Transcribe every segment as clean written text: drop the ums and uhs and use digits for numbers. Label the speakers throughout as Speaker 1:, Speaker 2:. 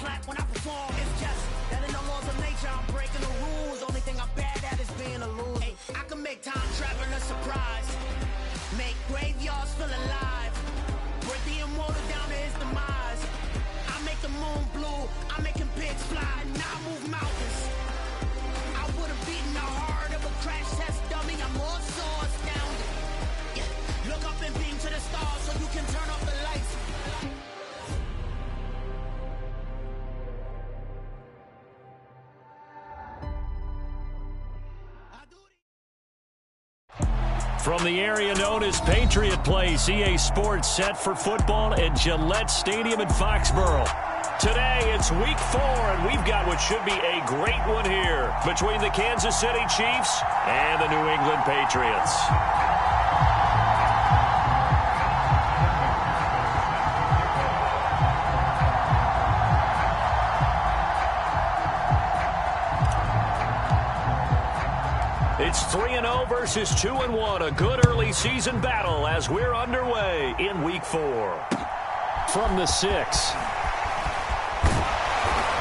Speaker 1: clap when I perform. It's just that in the laws of nature, I'm breaking the rules. Only thing I'm bad at is being a loser. Hey, I can make time traveling a surprise. Make graveyards feel alive. Break the immortal down to his demise. I make the moon blue. I'm making pigs fly. Now I move mountains. I would have beaten the heart of a crash test dummy. I'm more so astounded. Yeah. Look up and beam to the stars so you can turn off the lights.
Speaker 2: From the area known as Patriot Place, EA Sports set for football at Gillette Stadium in Foxborough. Today, it's Week 4, and we've got what should be a great one here between the Kansas City Chiefs and the New England Patriots. It's 3-0 versus 2-1, a good early season battle as we're underway in Week 4. From the 6.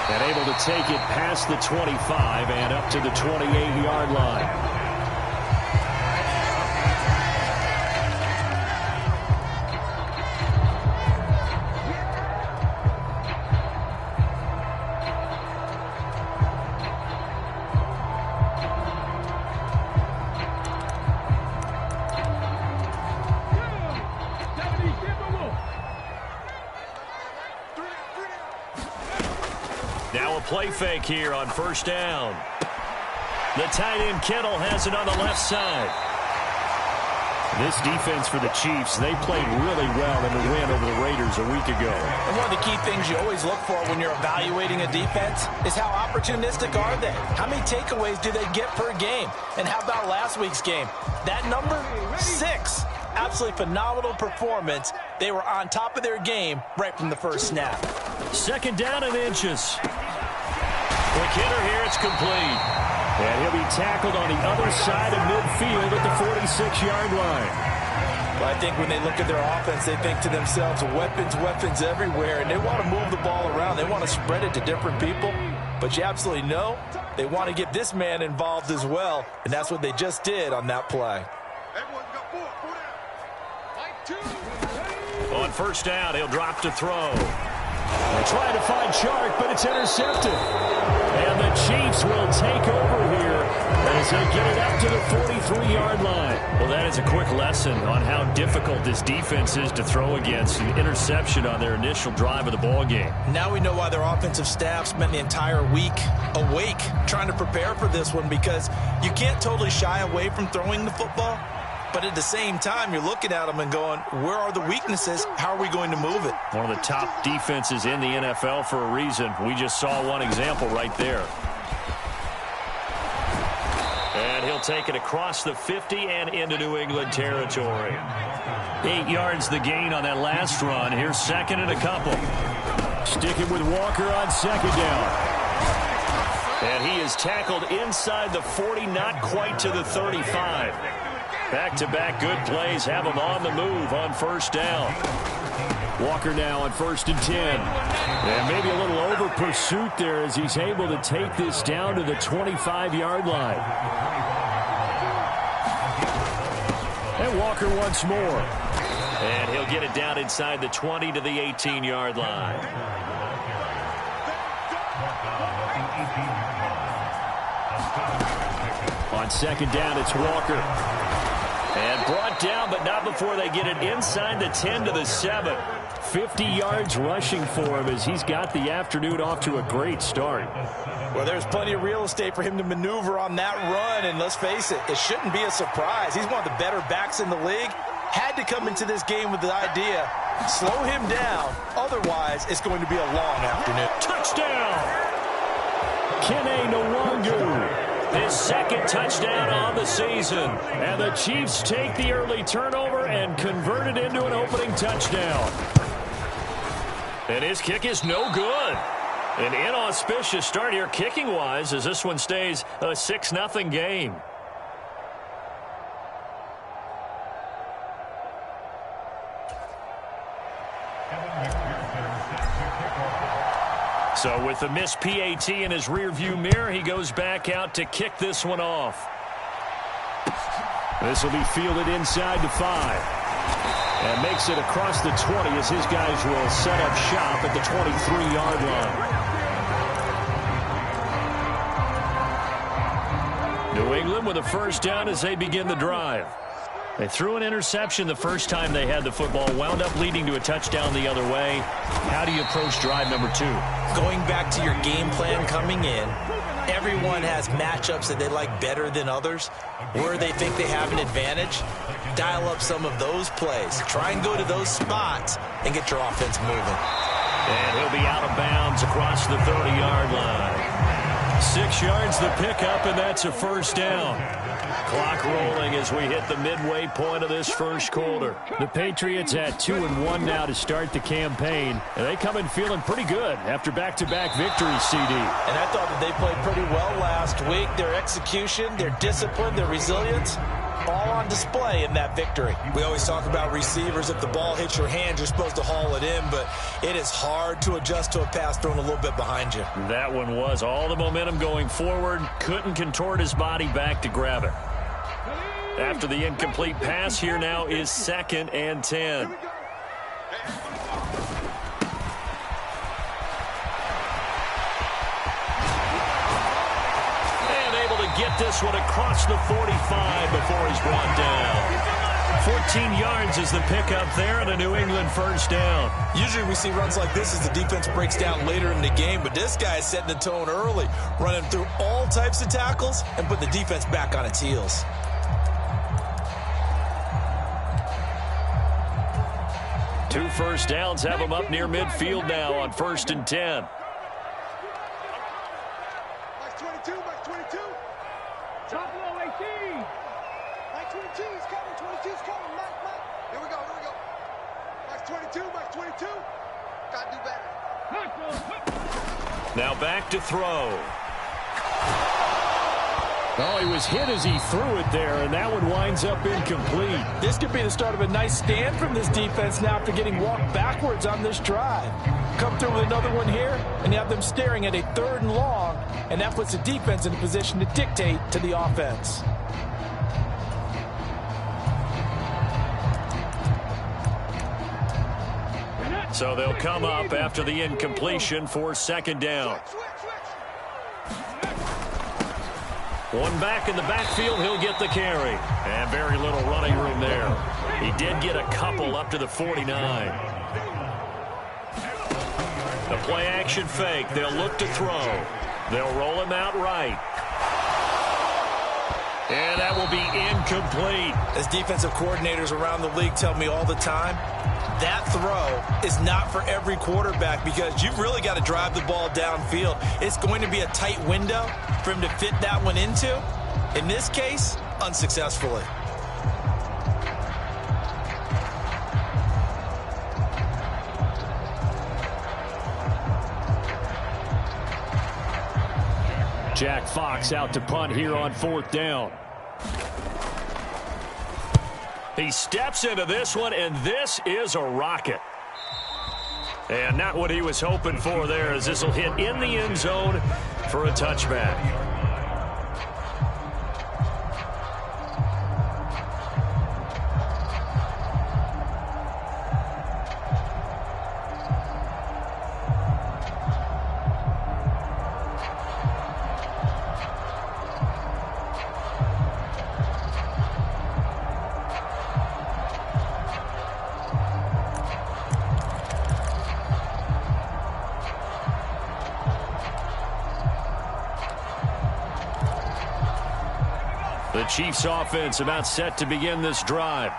Speaker 2: And able to take it past the 25 and up to the 28-yard line. Now a play fake here on first down. The tight end Kittle has it on the left side. This defense for the Chiefs, they played really well in the win over the Raiders a week ago.
Speaker 3: And one of the key things you always look for when you're evaluating a defense is how opportunistic are they? How many takeaways do they get per game? And how about last week's game? That number, 6. Absolutely phenomenal performance. They were on top of their game right from the first snap.
Speaker 2: Second down and inches. Quick hitter here, it's complete. And he'll be tackled on the other side of midfield at the 46-yard line.
Speaker 3: Well, I think when they look at their offense, they think to themselves, weapons everywhere, and they want to move the ball around. They want to spread it to different people. But you absolutely know they want to get this man involved as well, and that's what they just did on that play.
Speaker 2: On first down, he'll drop to throw. They're trying to find Chark, but it's intercepted. And the Chiefs will take over here as they get it up to the 43-yard line. Well, that is a quick lesson on how difficult this defense is to throw against. An interception on their initial drive of the ball game.
Speaker 3: Now we know why their offensive staff spent the entire week awake trying to prepare for this one, because you can't totally shy away from throwing the football. But at the same time, you're looking at them and going, where are the weaknesses? How are we going to move it?
Speaker 2: One of the top defenses in the NFL for a reason. We just saw one example right there. And he'll take it across the 50 and into New England territory. 8 yards the gain on that last run. Here's second and a couple. Sticking with Walker on second down. And he is tackled inside the 40, not quite to the 35. Back-to-back good plays have him on the move on first down. Walker now on 1st and 10. And maybe a little over pursuit there as he's able to take this down to the 25-yard line. And Walker once more. And he'll get it down inside the 20 to the 18-yard line. On second down, it's Walker. And brought down, but not before they get it inside the 10 to the 7. 50 yards rushing for him as he's got the afternoon off to a great start.
Speaker 3: Well, there's plenty of real estate for him to maneuver on that run, and let's face it, it shouldn't be a surprise. He's one of the better backs in the league. Had to come into this game with the idea, slow him down, otherwise it's going to be a long afternoon.
Speaker 2: Touchdown! Kene Nwangu. His second touchdown on the season. And the Chiefs take the early turnover and convert it into an opening touchdown. And his kick is no good. An inauspicious start here kicking-wise as this one stays a 6-0 game. So with the missed PAT in his rearview mirror, he goes back out to kick this one off. This will be fielded inside the 5. And makes it across the 20 as his guys will set up shop at the 23-yard line. New England with a first down as they begin the drive. They threw an interception the first time they had the football, wound up leading to a touchdown the other way. How do you approach drive number 2?
Speaker 3: Going back to your game plan coming in, everyone has matchups that they like better than others. Where they think they have an advantage, dial up some of those plays. Try and go to those spots and get your offense moving.
Speaker 2: And he'll be out of bounds across the 30-yard line. 6 yards the pickup, and that's a first down. Clock rolling as we hit the midway point of this first quarter. The Patriots at 2-1 now to start the campaign. And they come in feeling pretty good after back-to-back victories, CD.
Speaker 3: And I thought that they played pretty well last week. Their execution, their discipline, their resilience, all on display in that victory. We always talk about receivers. If the ball hits your hand, you're supposed to haul it in, but it is hard to adjust to a pass thrown a little bit behind you.
Speaker 2: That one was all the momentum going forward. Couldn't contort his body back to grab it. After the incomplete pass, here now is 2nd and 10. And able to get this one across the 45 before he's brought down. 14 yards is the pickup there and a New England first down.
Speaker 3: Usually we see runs like this as the defense breaks down later in the game, but this guy is setting the tone early, running through all types of tackles and put the defense back on its heels.
Speaker 2: 2 first downs have him up near midfield now on 1st and 10.
Speaker 4: Max 22, Max 22. Top low 18. Max 22 is coming, 22 is coming. Mike. Here we go. Max 22, Max 22. Gotta do better.
Speaker 2: Now back to throw. Oh, he was hit as he threw it there, and that one winds up incomplete.
Speaker 3: This could be the start of a nice stand from this defense now after getting walked backwards on this drive. Come through with another one here, and you have them staring at a 3rd and long, and that puts the defense in a position to dictate to the offense.
Speaker 2: So they'll come up after the incompletion for 2nd down. One back in the backfield, he'll get the carry. And very little running room there. He did get a couple up to the 49. The play action fake. They'll look to throw. They'll roll him out right. And that will be incomplete.
Speaker 3: As defensive coordinators around the league tell me all the time, that throw is not for every quarterback because you've really got to drive the ball downfield. It's going to be a tight window for him to fit that one into. In this case, unsuccessfully.
Speaker 2: Jack Fox out to punt here on 4th down. He steps into this one, and this is a rocket. And not what he was hoping for there, as this will hit in the end zone for a touchback. The Chiefs offense about set to begin this drive.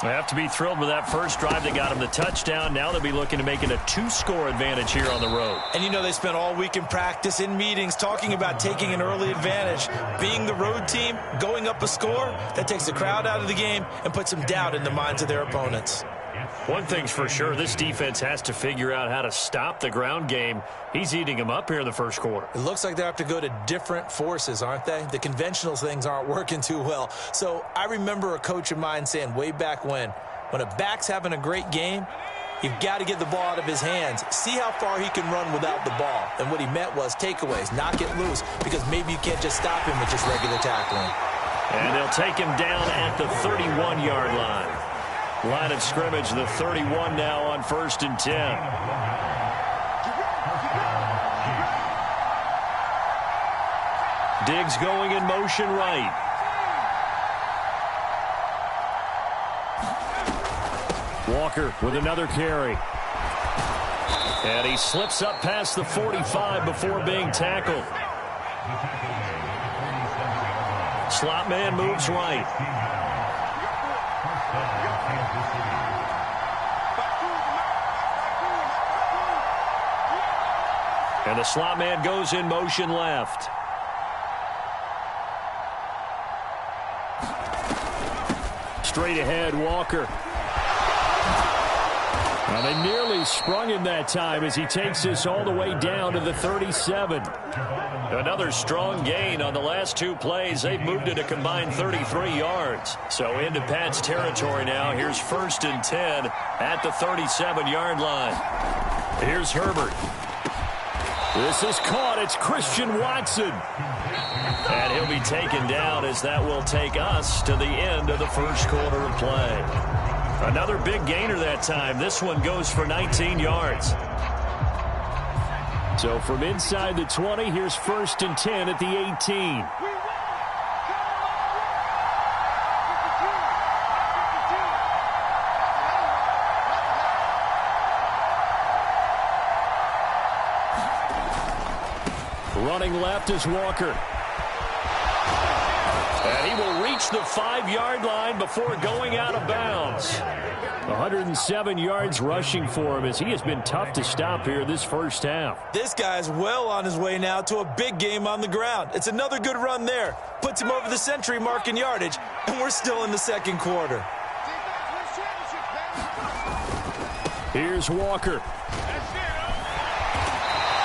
Speaker 2: They have to be thrilled with that first drive that got them the touchdown. Now they'll be looking to make it a 2-score advantage here on the road.
Speaker 3: And you know they spent all week in practice, in meetings, talking about taking an early advantage. Being the road team, going up a score, that takes the crowd out of the game and puts some doubt in the minds of their opponents.
Speaker 2: One thing's for sure, this defense has to figure out how to stop the ground game. He's eating them up here in the first quarter.
Speaker 3: It looks like they have to go to different forces, aren't they? The conventional things aren't working too well. So I remember a coach of mine saying way back when a back's having a great game, You've got to get the ball out of his hands. See how far he can run without the ball. And what he meant was takeaways, not get loose, because maybe you can't just stop him with just regular tackling.
Speaker 2: And they'll take him down at the 31-yard line. Line of scrimmage, the 31 now on 1st and 10. Diggs going in motion right. Walker with another carry. And he slips up past the 45 before being tackled. Slot man moves right. And the slot man goes in motion left. Straight ahead, Walker. Well, they nearly sprung him that time as he takes this all the way down to the 37. Another strong gain on the last two plays. They've moved it a combined 33 yards. So into Pat's territory now. Here's 1st and 10 at the 37-yard line. Here's Herbert. This is caught. It's Christian Watson. And he'll be taken down as that will take us to the end of the first quarter of play. Another big gainer that time. This one goes for 19 yards. So from inside the 20, here's 1st and 10 at the 18. Running left is Walker. And he will reach the 5-yard line before going out of bounds. 107 yards rushing for him as he has been tough to stop here this first half.
Speaker 3: This guy's well on his way now to a big game on the ground. It's another good run there. Puts him over the century mark in yardage, and we're still in the second quarter.
Speaker 2: Here's Walker.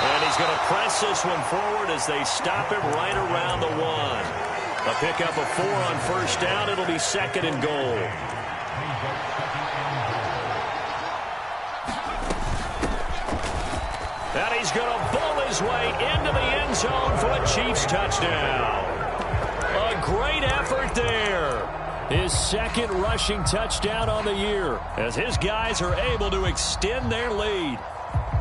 Speaker 2: And he's going to press this one forward as they stop him right around the 1. A pickup of 4 on first down. It'll be 2nd and goal. And he's going to bull his way into the end zone for a Chiefs touchdown. A great effort there. His 2nd rushing touchdown on the year as his guys are able to extend their lead.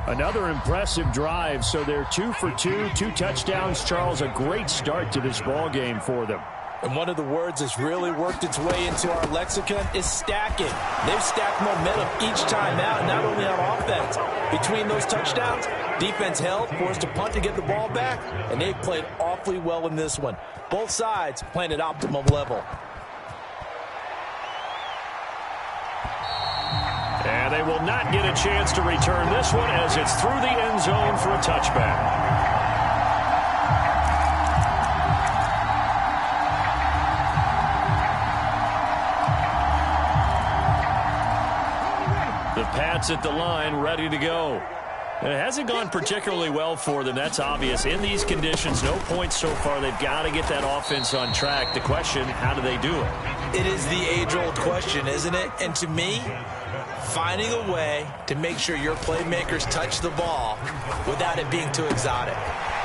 Speaker 2: Another impressive drive, so they're 2 for 2, 2 touchdowns. Charles, a great start to this ball game for them.
Speaker 3: And one of the words that's really worked its way into our lexicon is stacking. They've stacked momentum each time out, not only on offense. Between those touchdowns, defense held, forced a punt to get the ball back, and they played awfully well in this one. Both sides playing at optimum level.
Speaker 2: And they will not get a chance to return this one as it's through the end zone for a touchback. The Pats at the line, ready to go. It hasn't gone particularly well for them. That's obvious. In these conditions, no points so far. They've got to get that offense on track. The question, how do they do it?
Speaker 3: It is the age-old question, isn't it? And to me, finding a way to make sure your playmakers touch the ball without it being too exotic.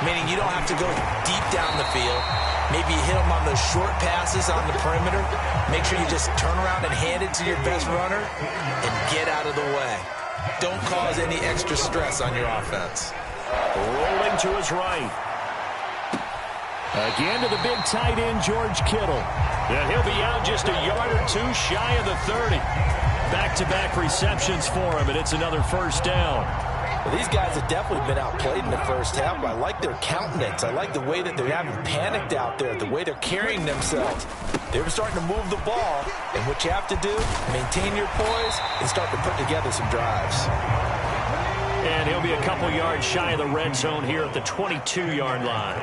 Speaker 3: Meaning you don't have to go deep down the field. Maybe you hit them on those short passes on the perimeter. Make sure you just turn around and hand it to your best runner and get out of the way. Don't cause any extra stress on your offense.
Speaker 2: Rolling to his right. Again to the big tight end, George Kittle. And he'll be out just a yard or two shy of the 30. Back-to-back receptions for him, and it's another first down.
Speaker 3: Well, these guys have definitely been outplayed in the first half. I like their countenance. I like the way that they haven't panicked out there, the way they're carrying themselves. They were starting to move the ball, and what you have to do, maintain your poise and start to put together some drives.
Speaker 2: And he'll be a couple yards shy of the red zone here at the 22-yard line.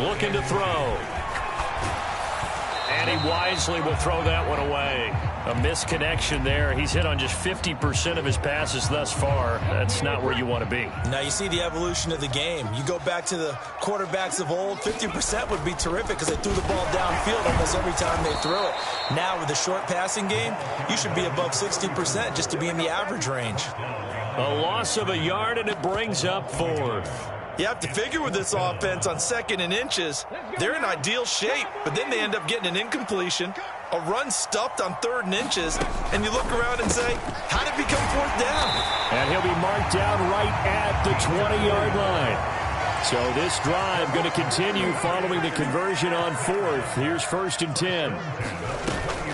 Speaker 2: Looking to throw. And he wisely will throw that one away. A misconnection there. He's hit on just 50% of his passes thus far. That's not where you want to be.
Speaker 3: Now you see the evolution of the game. You go back to the quarterbacks of old, 50% would be terrific because they threw the ball downfield almost every time they threw it. Now with the short passing game, you should be above 60% just to be in the average range.
Speaker 2: A loss of a yard, and it brings up fourth.
Speaker 3: You have to figure with this offense on 2nd and inches, they're in ideal shape, but then they end up getting an incompletion, a run stuffed on 3rd and inches, and you look around and say, how did it become 4th down?
Speaker 2: And he'll be marked down right at the 20-yard line. So this drive going to continue following the conversion on 4th. Here's 1st and 10.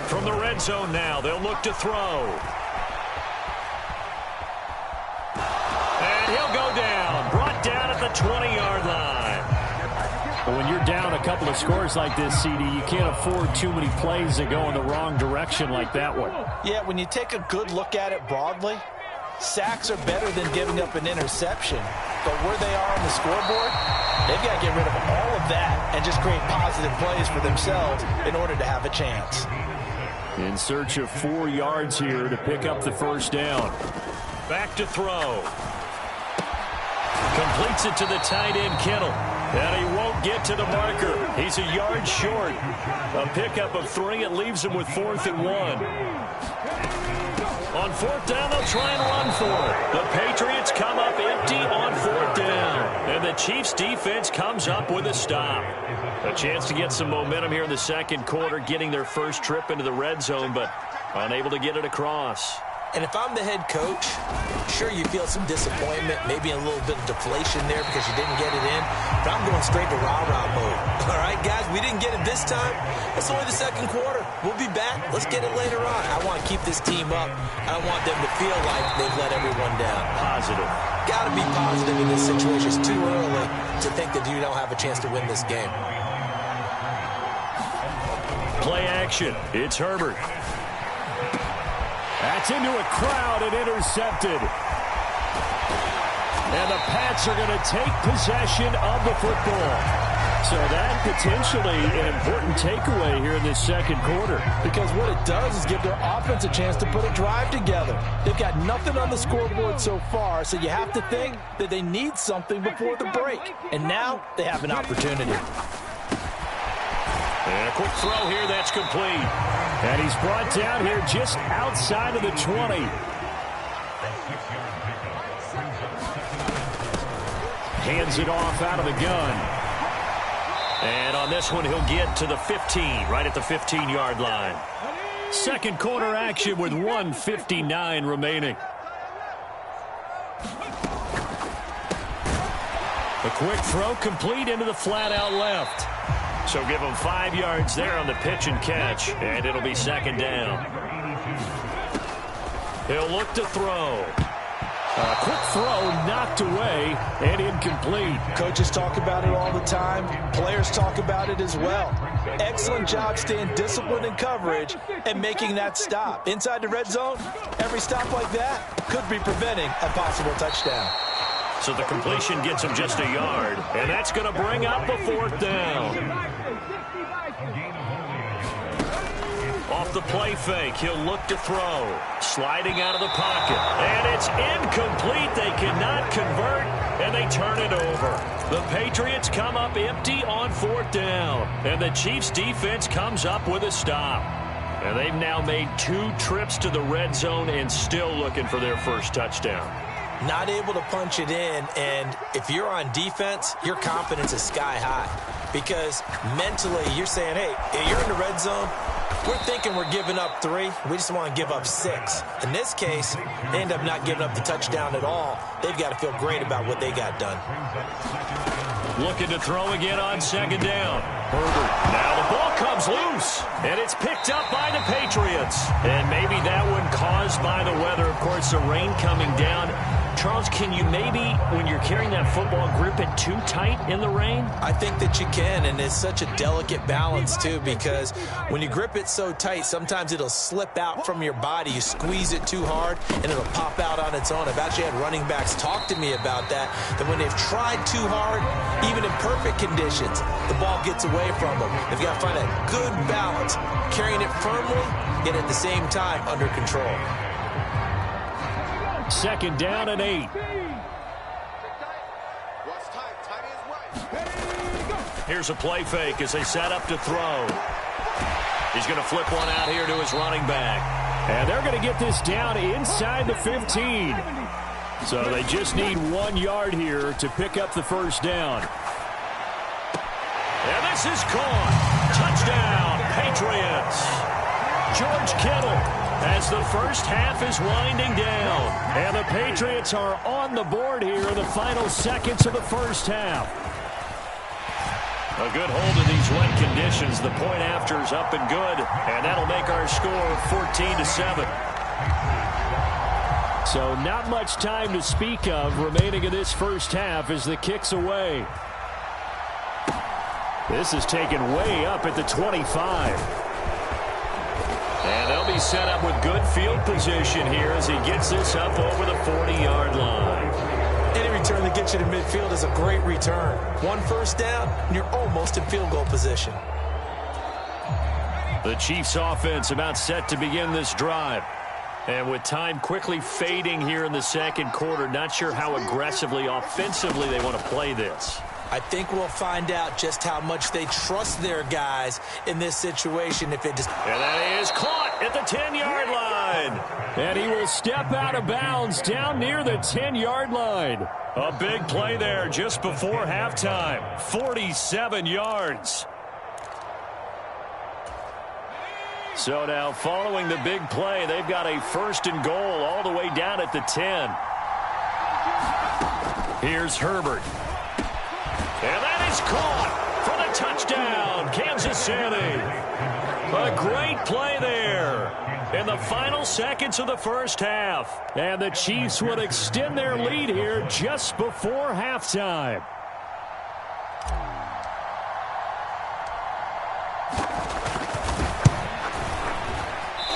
Speaker 2: From the red zone now, they'll look to throw. And he'll go down, brought down at the 20-yard line. Well, when you're down a couple of scores like this, CD, you can't afford too many plays that go in the wrong direction like that one.
Speaker 3: Yeah, when you take a good look at it broadly, sacks are better than giving up an interception. But where they are on the scoreboard, they've got to get rid of all of that and just create positive plays for themselves in order to have a chance.
Speaker 2: In search of 4 yards here to pick up the first down. Back to throw. Completes it to the tight end, Kittle. And he won't get to the marker. He's a yard short. A pickup of 3. It leaves him with 4th and 1. On 4th down, they'll try and run for it. The Patriots come up empty on 4th down. And the Chiefs defense comes up with a stop. A chance to get some momentum here in the second quarter, getting their first trip into the red zone, but unable to get it across.
Speaker 3: And if I'm the head coach, sure, you feel some disappointment, maybe a little bit of deflation there because you didn't get it in. But I'm going straight to rah-rah mode. All right, guys, we didn't get it this time. It's only the second quarter. We'll be back. Let's get it later on. I want to keep this team up. I want them to feel like they've let everyone down.
Speaker 2: Positive.
Speaker 3: Got to be positive in this situation. It's too early to think that you don't have a chance to win this game.
Speaker 2: Play action. It's Herbert. That's into a crowd and intercepted. And the Pats are going to take possession of the football. So that potentially an important takeaway here in this second quarter.
Speaker 3: Because what it does is give their offense a chance to put a drive together. They've got nothing on the scoreboard so far, so you have to think that they need something before the break. And now they have an opportunity.
Speaker 2: And a quick throw here that's complete. And he's brought down here just outside of the 20. Hands it off out of the gun. And on this one, he'll get to the 15, right at the 15-yard line. Second quarter action with 1:59 remaining. A quick throw complete into the flat out left. So give him 5 yards there on the pitch and catch, and it'll be second down. He'll look to throw. A quick throw knocked away and incomplete.
Speaker 3: Coaches talk about it all the time. Players talk about it as well. Excellent job staying disciplined in coverage and making that stop. Inside the red zone, every stop like that could be preventing a possible touchdown.
Speaker 2: So the completion gets him just a yard, and that's going to bring up a 4th down. Off the play fake, he'll look to throw. Sliding out of the pocket, and it's incomplete. They cannot convert, and they turn it over. The Patriots come up empty on 4th down, and the Chiefs defense comes up with a stop. And they've now made 2 trips to the red zone and still looking for their first touchdown.
Speaker 3: Not able to punch it in, and if you're on defense, your confidence is sky high. Because mentally, you're saying, hey, if you're in the red zone, we're thinking we're giving up 3. We just want to give up 6. In this case, they end up not giving up the touchdown at all. They've got to feel great about what they got done.
Speaker 2: Looking to throw again on second down. Herbert. Now the ball comes loose, and it's picked up by the Patriots. And maybe that one caused by the weather. Of course, the rain coming down Charles, can you maybe, when you're carrying that football, grip it too tight in the rain?
Speaker 3: I think that you can, and it's such a delicate balance, too, because when you grip it so tight, sometimes it'll slip out from your body. You squeeze it too hard, and it'll pop out on its own. I've actually had running backs talk to me about that when they've tried too hard, even in perfect conditions, the ball gets away from them. They've got to find a good balance, carrying it firmly, yet at the same time under control.
Speaker 2: 2nd down and 8. Here's a play fake as they set up to throw. He's going to flip one out here to his running back. And they're going to get this down inside the 15. So they just need 1 yard here to pick up the first down. And this is caught. Touchdown, Patriots. George Kittle as the first half is winding down. And the Patriots are on the board here in the final seconds of the first half. A good hold in these wet conditions. The point after is up and good. And that'll make our score 14-7. So not much time to speak of remaining in this first half as the kick's away. This is taken way up at the 25. And they'll be set up with good field position here as he gets this up over the 40-yard line.
Speaker 3: Any return that gets you to midfield is a great return. 1 first down, and you're almost in field goal position.
Speaker 2: The Chiefs offense about set to begin this drive. And with time quickly fading here in the second quarter, not sure how aggressively, offensively they want to play this.
Speaker 3: I think we'll find out just how much they trust their guys in this situation. If it just...
Speaker 2: And that is caught at the 10-yard line. And he will step out of bounds down near the 10-yard line. A big play there just before halftime. 47 yards. So now following the big play, they've got a 1st and goal all the way down at the 10. Here's Herbert. And that is caught for the touchdown, Kansas City. A great play there in the final seconds of the first half. And the Chiefs would extend their lead here just before halftime.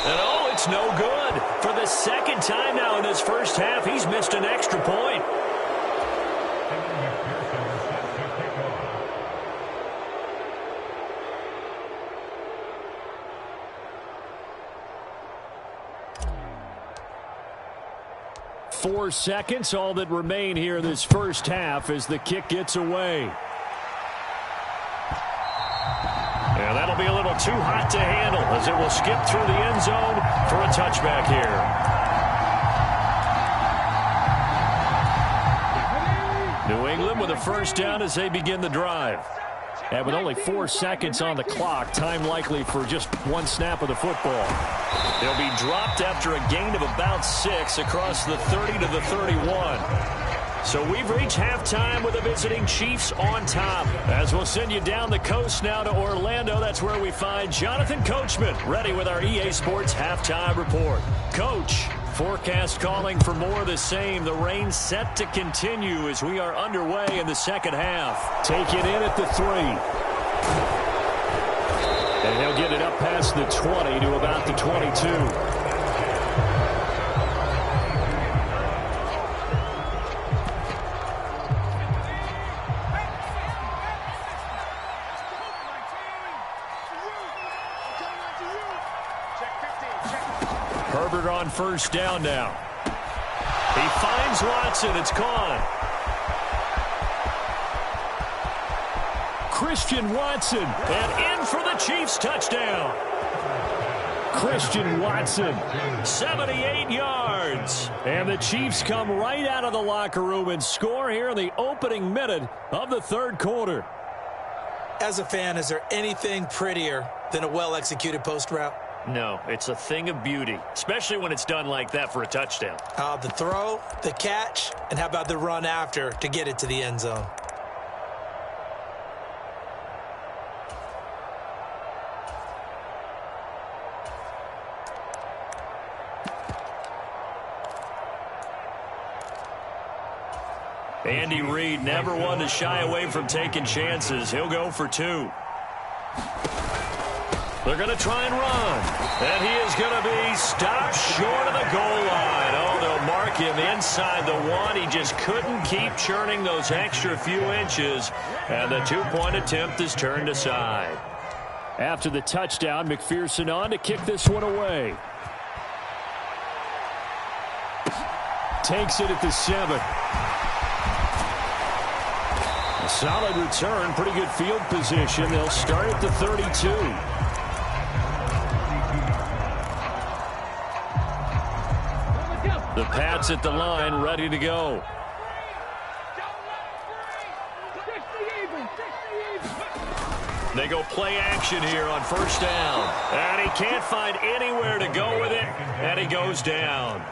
Speaker 2: And oh, it's no good. For the 2nd time now in this first half, he's missed an extra point. Four seconds, all that remain here in this first half as the kick gets away. And that'll be a little too hot to handle as it will skip through the end zone for a touchback here. New England with a first down as they begin the drive. And with only 4 seconds on the clock, time likely for just 1 snap of the football. They'll be dropped after a gain of about 6 across the 30 to the 31. So we've reached halftime with the visiting Chiefs on top. As we'll send you down the coast now to Orlando, that's where we find Jonathan Coachman ready with our EA Sports Halftime Report. Coach, forecast calling for more of the same. The rain set to continue as we are underway in the second half. Take it in at the 3. And he'll get it up past the 20 to about the 22. Herbert on first down now. He finds Watson. It's gone. Christian Watson. And in for the Chiefs touchdown. Christian Watson, 78 yards. And the Chiefs come right out of the locker room and score here in the opening minute of the third quarter.
Speaker 3: As a fan, is there anything prettier than a well-executed post route?
Speaker 2: No, it's a thing of beauty, especially when it's done like that for a touchdown.
Speaker 3: The throw, the catch, and how about the run after to get it to the end zone?
Speaker 2: Andy Reid never one to shy away from taking chances. He'll go for 2. They're going to try and run. And he is going to be stopped short of the goal line. Oh, they'll mark him inside the 1. He just couldn't keep churning those extra few inches. And the 2-point attempt is turned aside.
Speaker 5: After the touchdown, McPherson on to kick this one away. Takes it at the 7. A solid return, pretty good field position. They'll start at the 32. The Pats at the line, ready to go.
Speaker 2: They go play action here on first down. And he can't find anywhere to go with it, and he goes down.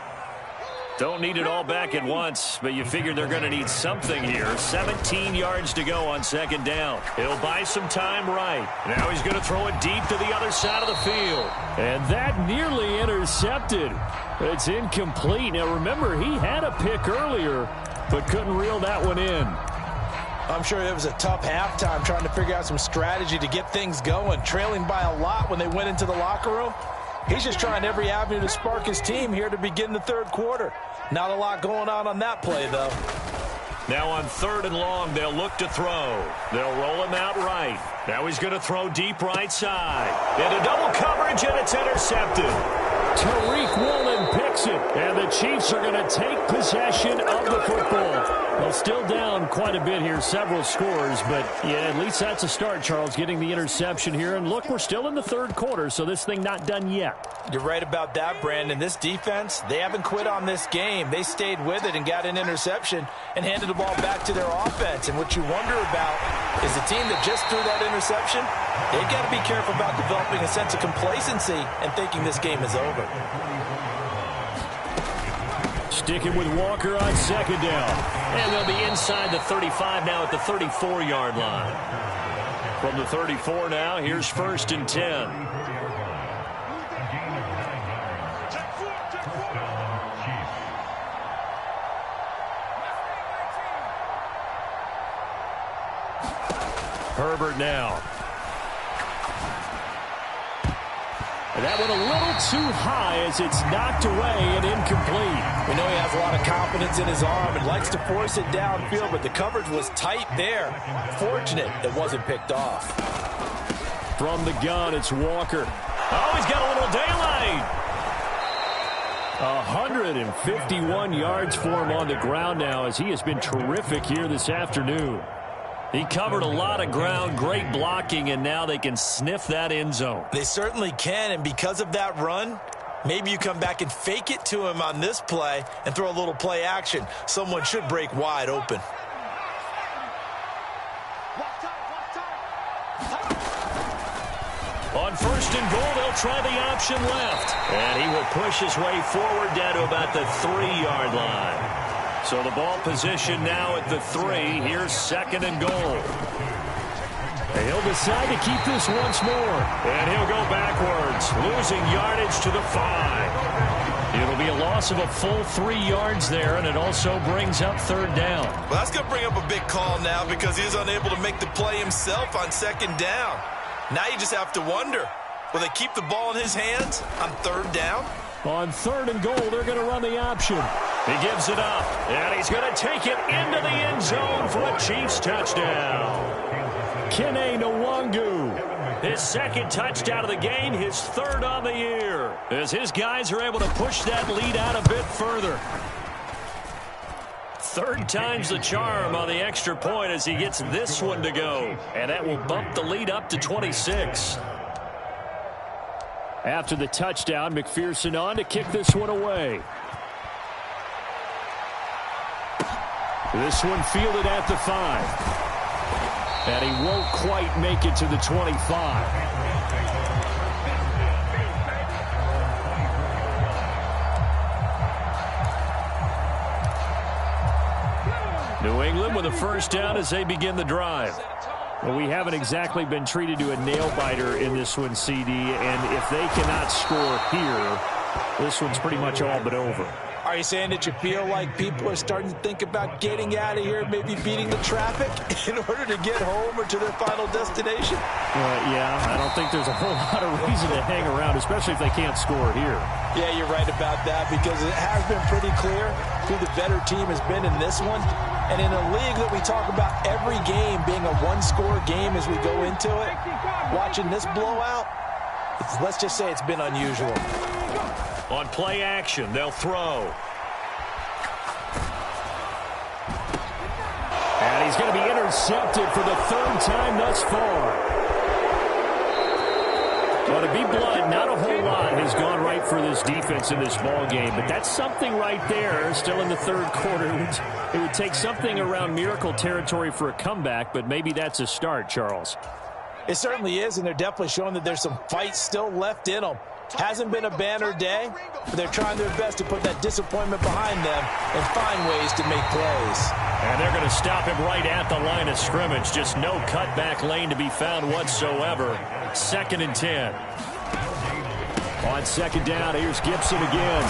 Speaker 2: Don't need it all back at once, but you figure they're going to need something here. 17 yards to go on second down. He'll buy some time right. Now he's going to throw it deep to the other side of the field.
Speaker 5: And that nearly intercepted. It's incomplete. Now remember, he had a pick earlier, but couldn't reel that one in.
Speaker 3: I'm sure it was a tough halftime trying to figure out some strategy to get things going, trailing by a lot when they went into the locker room. He's just trying every avenue to spark his team here to begin the third quarter. Not a lot going on that play, though.
Speaker 2: Now on 3rd and long, they'll look to throw. They'll roll him out right. Now he's going to throw deep right side. Into double coverage, and it's intercepted.
Speaker 5: Tariq Woolen picks it, and the Chiefs are going to take possession of the football. Well, still down quite a bit here, several scores, but yeah, at least that's a start, Charles, getting the interception here. And look, we're still in the third quarter, so this thing not done yet.
Speaker 3: You're right about that, Brandon. This defense, they haven't quit on this game. They stayed with it and got an interception and handed the ball back to their offense. And what you wonder about is the team that just threw that interception, they've got to be careful about developing a sense of complacency and thinking this game is over.
Speaker 5: Sticking with Walker on second down.
Speaker 2: And they'll be inside the 35 now at the 34-yard line. From the 34 now, here's 1st and 10. Herbert now.
Speaker 5: And that one a little too high as it's knocked away and incomplete.
Speaker 3: We know he has a lot of confidence in his arm and likes to force it downfield, but the coverage was tight there. Fortunate it wasn't picked off.
Speaker 5: From the gun, it's Walker.
Speaker 2: Oh, he's got a little daylight.
Speaker 5: 151 yards for him on the ground now as he has been terrific here this afternoon.
Speaker 2: He covered a lot of ground, great blocking, and now they can sniff that end zone.
Speaker 3: They certainly can, and because of that run, maybe you come back and fake it to him on this play and throw a little play action. Someone should break wide open.
Speaker 2: On 1st and goal, they'll try the option left. And he will push his way forward down to about the 3-yard line. So the ball position now at the 3. Here's 2nd and goal.
Speaker 5: And he'll decide to keep this once more.
Speaker 2: And he'll go backwards, losing yardage to the 5. It'll be a loss of a full 3 yards there, and it also brings up 3rd down.
Speaker 3: Well, that's going to bring up a big call now because he's unable to make the play himself on 2nd down. Now you just have to wonder, will they keep the ball in his hands on 3rd down?
Speaker 5: On 3rd and goal, they're going to run the option.
Speaker 2: He gives it up, and he's going to take it into the end zone for a Chiefs touchdown.
Speaker 5: Kene Nwangu.
Speaker 2: His 2nd touchdown of the game, his 3rd on the year, as his guys are able to push that lead out a bit further. 3rd time's the charm on the extra point as he gets this one to go, and that will bump the lead up to 26.
Speaker 5: After the touchdown, McPherson on to kick this one away. This one fielded at the 5. And he won't quite make it to the 25. New England with a 1st down as they begin the drive. Well, we haven't exactly been treated to a nail-biter in this one, CD, and if they cannot score here, this one's pretty much all but over.
Speaker 3: Are you saying that you feel like people are starting to think about getting out of here, maybe beating the traffic in order to get home or to their final destination?
Speaker 5: Yeah, I don't think there's a whole lot of reason to hang around, especially if they can't score here.
Speaker 3: Yeah, you're right about that, because it has been pretty clear who the better team has been in this one. And in a league that we talk about every game being a one-score game as we go into it, watching this blowout, let's just say it's been unusual.
Speaker 2: On play action, they'll throw.
Speaker 5: And he's going to be intercepted for the third time thus far. Well, to be blunt, not a whole lot has gone right for this defense in this ball game, but that's something right there. Still in the third quarter. It would take something around miracle territory for a comeback, but maybe that's a start, Charles.
Speaker 3: It certainly is, and they're definitely showing that there's some fight still left in them. Hasn't been a banner day, but they're trying their best to put that disappointment behind them and find ways to make plays.
Speaker 2: And they're going to stop him right at the line of scrimmage. Just no cutback lane to be found whatsoever. 2nd and 10.
Speaker 5: On second down, here's Gibson again.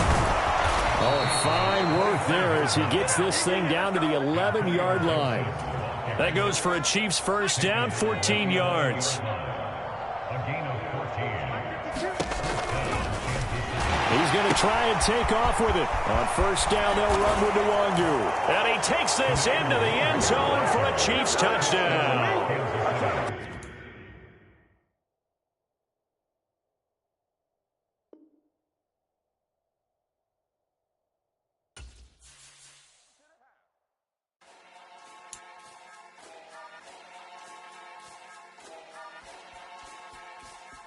Speaker 5: Oh, fine work there as he gets this thing down to the 11-yard line.
Speaker 2: That goes for a Chiefs first down, 14 yards.
Speaker 5: He's going to try and take off with it. On first down, they'll run with Nwangu.
Speaker 2: And he takes this into the end zone for a Chiefs touchdown.